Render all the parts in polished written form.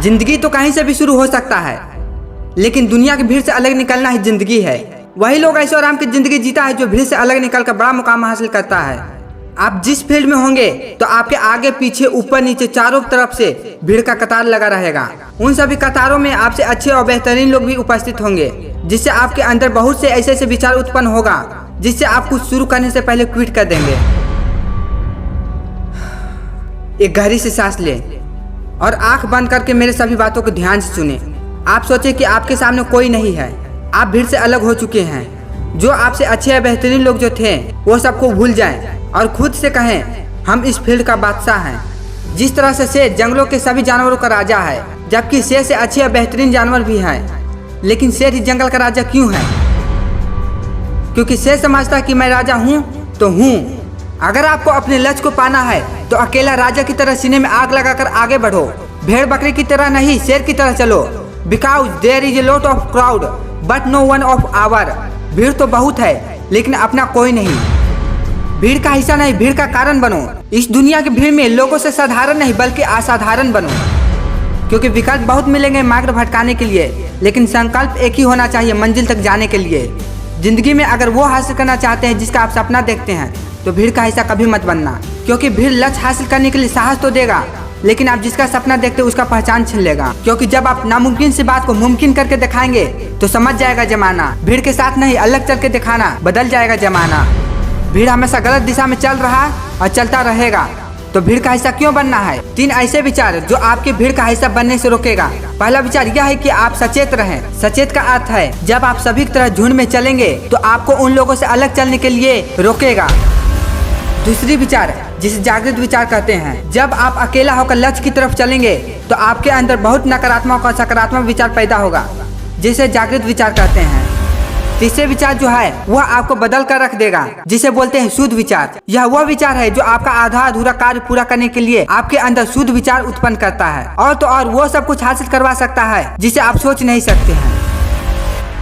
जिंदगी तो कहीं से भी शुरू हो सकता है, लेकिन दुनिया की भीड़ से अलग निकलना ही जिंदगी है। वही लोग ऐशो आराम की जिंदगी जीता है जो भीड़ से अलग निकलकर बड़ा मुकाम हासिल करता है। आप जिस फील्ड में होंगे तो आपके आगे पीछे ऊपर नीचे चारों तरफ से भीड़ का कतार लगा रहेगा। उन सभी कतारों में आपसे अच्छे और बेहतरीन लोग भी उपस्थित होंगे, जिससे आपके अंदर बहुत से ऐसे विचार उत्पन्न होगा जिससे आप कुछ शुरू करने से पहले क्विट कर देंगे। एक गहरी से सांस लें और आंख बंद करके मेरे सभी बातों को ध्यान से सुने। आप सोचें कि आपके सामने कोई नहीं है, आप भीड़ से अलग हो चुके हैं। जो आपसे अच्छे या बेहतरीन लोग जो थे वो सबको भूल जाएं और खुद से कहें हम इस फील्ड का बादशाह हैं। जिस तरह से शेर जंगलों के सभी जानवरों का राजा है, जबकि शेर से अच्छे या बेहतरीन जानवर भी हैं, लेकिन शेर ही जंगल का राजा क्यों है? क्योंकि शेर समझता है कि मैं राजा हूँ तो हूँ। अगर आपको अपने लक्ष्य को पाना है तो अकेला राजा की तरह सीने में आग लगाकर आगे बढ़ो। भेड़ बकरी की तरह नहीं, शेर की तरह चलो। Because there is a lot of crowd but no one of our. भीड़ तो बहुत है लेकिन अपना कोई नहीं। भीड़ का हिस्सा नहीं, भीड़ का कारण बनो। इस दुनिया की भीड़ में लोगों से साधारण नहीं बल्कि असाधारण बनो। क्योंकि विकल्प बहुत मिलेंगे मार्ग भटकाने के लिए, लेकिन संकल्प एक ही होना चाहिए मंजिल तक जाने के लिए। जिंदगी में अगर वो हासिल करना चाहते हैं जिसका आप सपना देखते हैं तो भीड़ का हिस्सा कभी मत बनना। क्योंकि भीड़ लक्ष्य हासिल करने के लिए साहस तो देगा, लेकिन आप जिसका सपना देखते हैं उसका पहचान छीन लेगा। क्योंकि जब आप नामुमकिन सी बात को मुमकिन करके दिखाएंगे तो समझ जाएगा जमाना। भीड़ के साथ नहीं, अलग चल के दिखाना, बदल जाएगा जमाना। भीड़ हमेशा गलत दिशा में चल रहा और चलता रहेगा, तो भीड़ का हिस्सा क्यों बनना है? 3 ऐसे विचार जो आपके भीड़ का हिस्सा बनने से रोकेगा। पहला विचार यह है कि आप सचेत रहें। सचेत का अर्थ है जब आप सभी की तरह झुंड में चलेंगे तो आपको उन लोगों से अलग चलने के लिए रोकेगा। दूसरी विचार जिसे जागृत विचार कहते हैं, जब आप अकेला होकर लक्ष्य की तरफ चलेंगे तो आपके अंदर बहुत नकारात्मक और सकारात्मक विचार पैदा होगा, जिसे जागृत विचार कहते हैं। तीसरे विचार जो है वह आपको बदल कर रख देगा, जिसे बोलते हैं शुद्ध विचार। यह वह विचार है जो आपका आधा अधूरा कार्य पूरा करने के लिए आपके अंदर शुद्ध विचार उत्पन्न करता है, और तो और वो सब कुछ हासिल करवा सकता है जिसे आप सोच नहीं सकते हैं।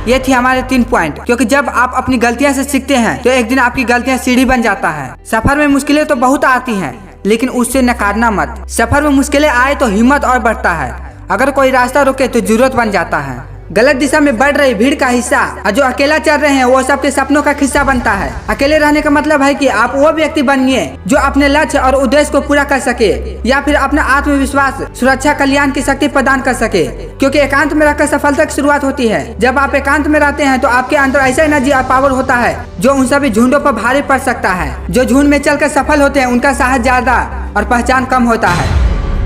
ये थी हमारे 3 पॉइंट। क्योंकि जब आप अपनी गलतियां से सीखते हैं तो एक दिन आपकी गलतियां सीढ़ी बन जाता है। सफर में मुश्किलें तो बहुत आती हैं, लेकिन उससे नकारना मत। सफर में मुश्किलें आए तो हिम्मत और बढ़ता है। अगर कोई रास्ता रुके तो जरूरत बन जाता है। गलत दिशा में बढ़ रही भीड़ का हिस्सा और जो अकेला चल रहे हैं वो सबके सपनों का हिस्सा बनता है। अकेले रहने का मतलब है कि आप वो व्यक्ति बनिए जो अपने लक्ष्य और उद्देश्य को पूरा कर सके, या फिर अपना आत्मविश्वास, सुरक्षा, कल्याण की शक्ति प्रदान कर सके। क्योंकि एकांत में रहकर सफलता की शुरुआत होती है। जब आप एकांत में रहते हैं तो आपके अंदर ऐसा एनर्जी और पावर होता है जो उन सभी झुंडों पर भारी पड़ सकता है। जो झुंड में चलकर सफल होते हैं उनका साहस ज्यादा और पहचान कम होता है,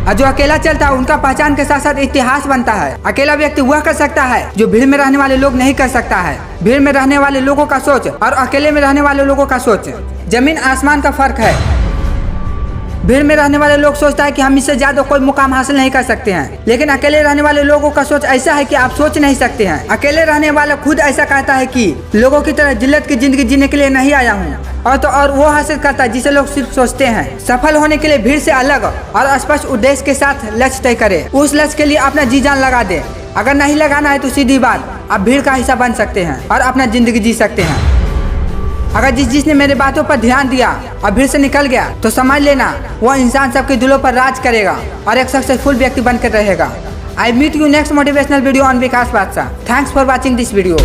और जो अकेला चलता है उनका पहचान के साथ साथ इतिहास बनता है। अकेला व्यक्ति वह कर सकता है जो भीड़ में रहने वाले लोग नहीं कर सकता है। भीड़ में रहने वाले लोगों का सोच और अकेले में रहने वाले लोगों का सोच जमीन आसमान का फर्क है। भीड़ में रहने वाले लोग सोचता है कि हम इससे ज्यादा कोई मुकाम हासिल नहीं कर सकते हैं, लेकिन अकेले रहने वाले लोगों का सोच ऐसा है कि आप सोच नहीं सकते हैं। अकेले रहने वाला खुद ऐसा कहता है कि लोगों की तरह जिल्लत की जिंदगी जीने के लिए नहीं आया हूँ, और तो और वो हासिल करता है जिसे लोग सिर्फ सोचते हैं। सफल होने के लिए भीड़ से अलग और स्पष्ट उद्देश्य के साथ लक्ष्य तय करे। उस लक्ष्य के लिए अपना जी जान लगा दे। अगर नहीं लगाना है तो सीधी बात, आप भीड़ का हिस्सा बन सकते हैं और अपना जिंदगी जी सकते हैं। अगर जिसने मेरे बातों पर ध्यान दिया और भीड़ से निकल गया तो समझ लेना वो इंसान सबके दिलों पर राज करेगा और एक सक्सेसफुल व्यक्ति बनकर रहेगा। I meet you next motivational video on Vikas Badshah. Thanks for watching this video.